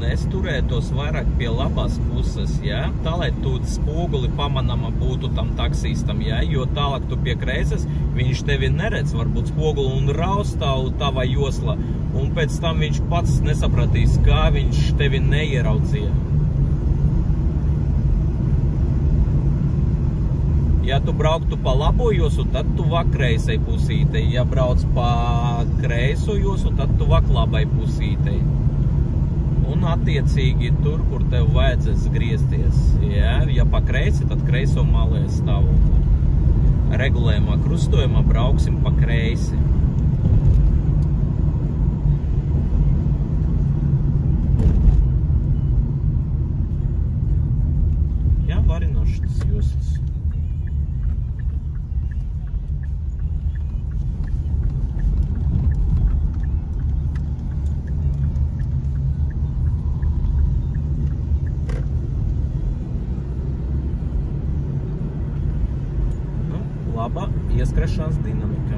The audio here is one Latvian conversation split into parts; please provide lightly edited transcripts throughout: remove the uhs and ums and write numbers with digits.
galvenais turētos vairāk pie labās puses, ja? Tā, lai tu spoguli pamanama būtu tam taksistam, ja? Jo tālāk tu pie kreisas, viņš tevi neredz, varbūt spoguli un raustāv tava josla, un pēc tam viņš pats nesapratīs, kā viņš tevi neieraudzīja. Ja tu brauktu pa labo josu, tad tu vak kreisai pusītei. Ja brauc pa kreiso josu, tad tu vak labai pusītei. Un attiecīgi tur, kur tev vajadzēs griezties. Ja pa kreisi, tad kreiso malē stāvokli. Regulējumā krustojumā brauksim pa kreisi. Jā, varinošas josas. Laba ieskrešanas dinamika.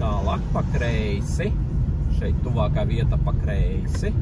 Tālāk pa kreisi. Šeit tuvākā vieta pa kreisi.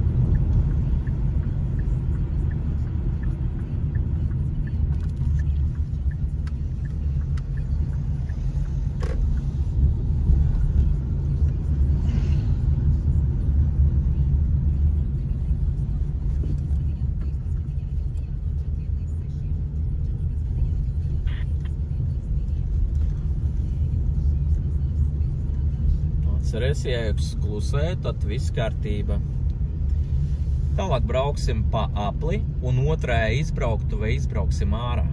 Atceries, ja jūs klusē, tad viss kārtība. Tālāk brauksim pa apli un otrajā izbrauktuvē izbrauksim ārā.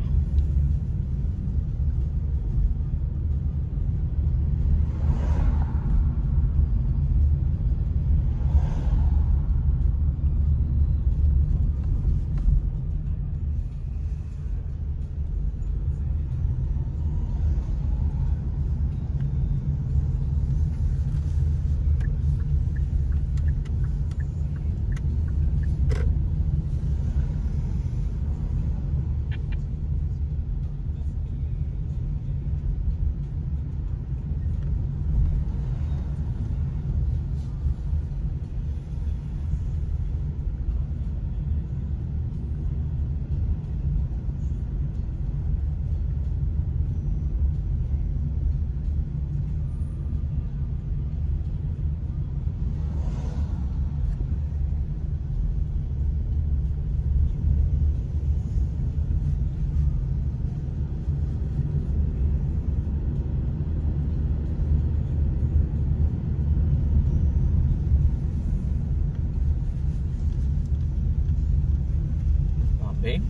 Labi.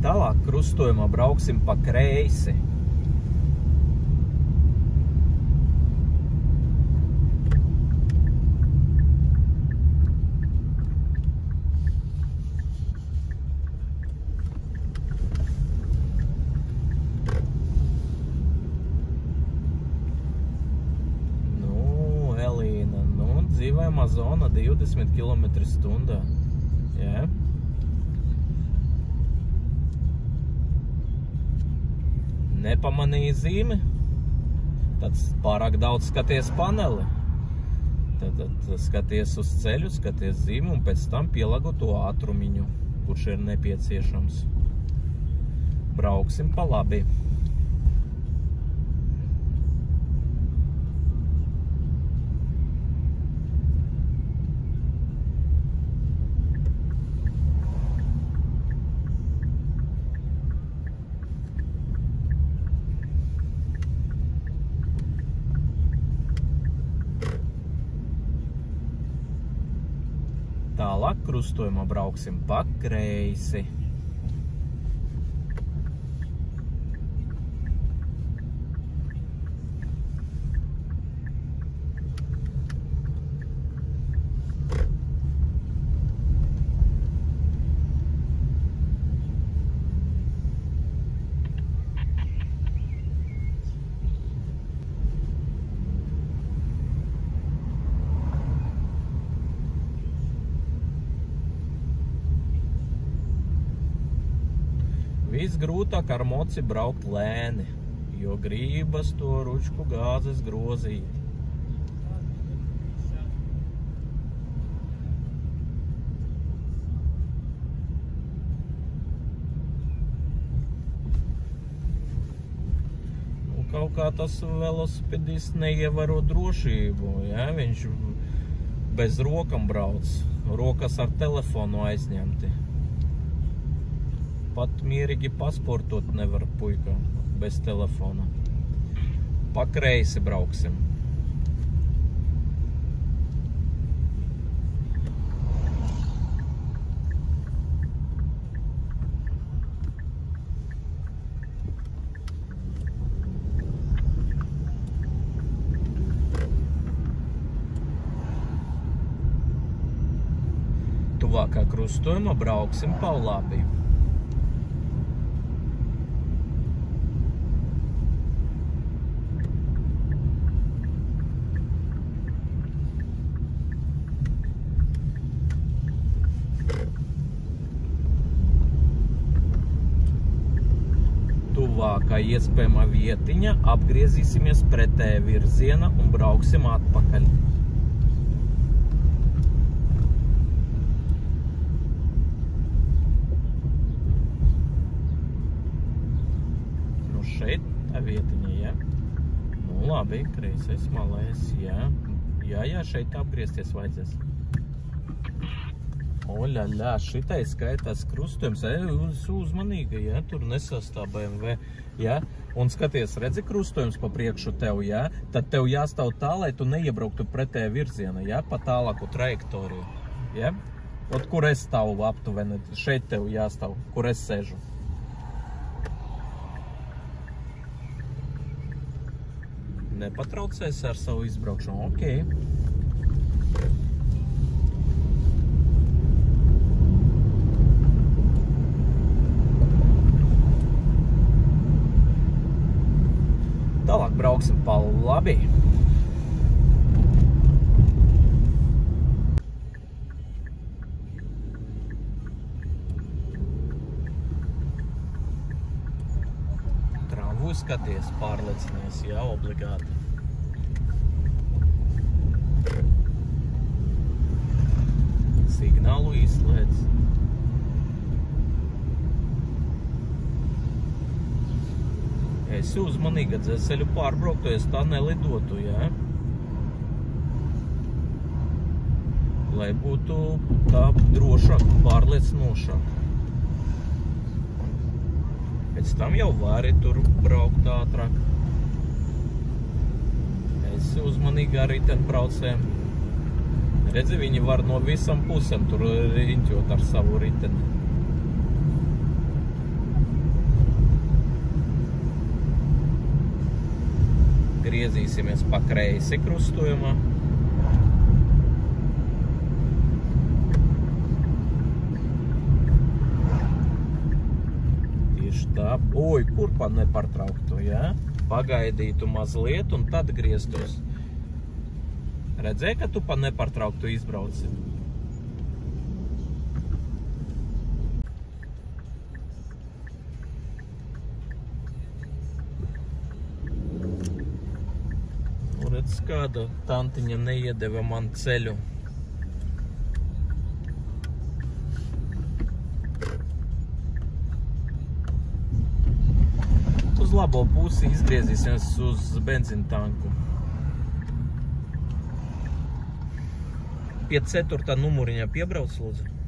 Tālāk krustojumā brauksim pa kreisi. Dzīvojamā zona 20 km/h. Jā. Nepamanīja zīmi, tad pārāk daudz skaties paneli. Tad skaties uz ceļu, skaties zīmi un pēc tam pielagu to ātrumiņu, kurš ir nepieciešams. Brauksim pa labi. Tālāk krustojumā brauksim pa kreisi. Visgrūtāk ar moci braukt lēni, jo gribas to ručku gāzes grozīt. Nu, kaut kā tas velosipedists neievēro drošību, ja? Viņš bez rokam brauc, rokas ar telefonu aizņemti. Pat mierīgi pasportot nevar puika bez telefona. Pa kreisi brauksim. Tuvākā krustojuma brauksim pa labi. Tuvākā iespējamā vietiņa apgriezīsimies pretēja virziena un brauksim atpakaļ. Nu šeit tā vietiņa, ja? Nu labi, kreisais malais, ja? Jā, šeit apgriezties vajadzēs. Oļaļā, šitai skaitās krustojums, uzmanīgi, ja, tur nesastāv BMW, ja, un skaties, redzi krustojums pa priekšu tev, ja, tad tev jāstāv tā, lai tu neiebrauktu pretēja virziena, ja, pa tālāku trajektoriju, ja, ot, kur es stāvu aptuveni, šeit tev jāstāv, kur es sežu. Nepatraucies ar savu izbraukšanu, okei. Tālāk brauksim pa labi. Tramvuju skaties, pārliecinies, jā, obligāti. Signālu izslēdz. Esi uzmanīga dzelzceļu pārbrauktu, es tā nelidotu, ja? Lai būtu tā drošāk, pārliecinošāk. Pēc tam jau vari tur braukt ātrāk. Esi uzmanīga ar riteņbraucējiem. Redzi, viņi var no visam pusēm tur riņķot ar savu riteni. Griezīsimies pa kreisi krustojumā. Tieši tā. Oi, kur pa nepārtrauktu, ja? Pagaidītu mazliet un tad grieztos. Redzēji, ka tu pa nepārtrauktu izbrauci? kāda tantiņa neiedeva man ceļu. Uz labo pusi izgriezīsimies uz benzīna tanku. Pie 4. numuriņā piebrauc, lūdzu.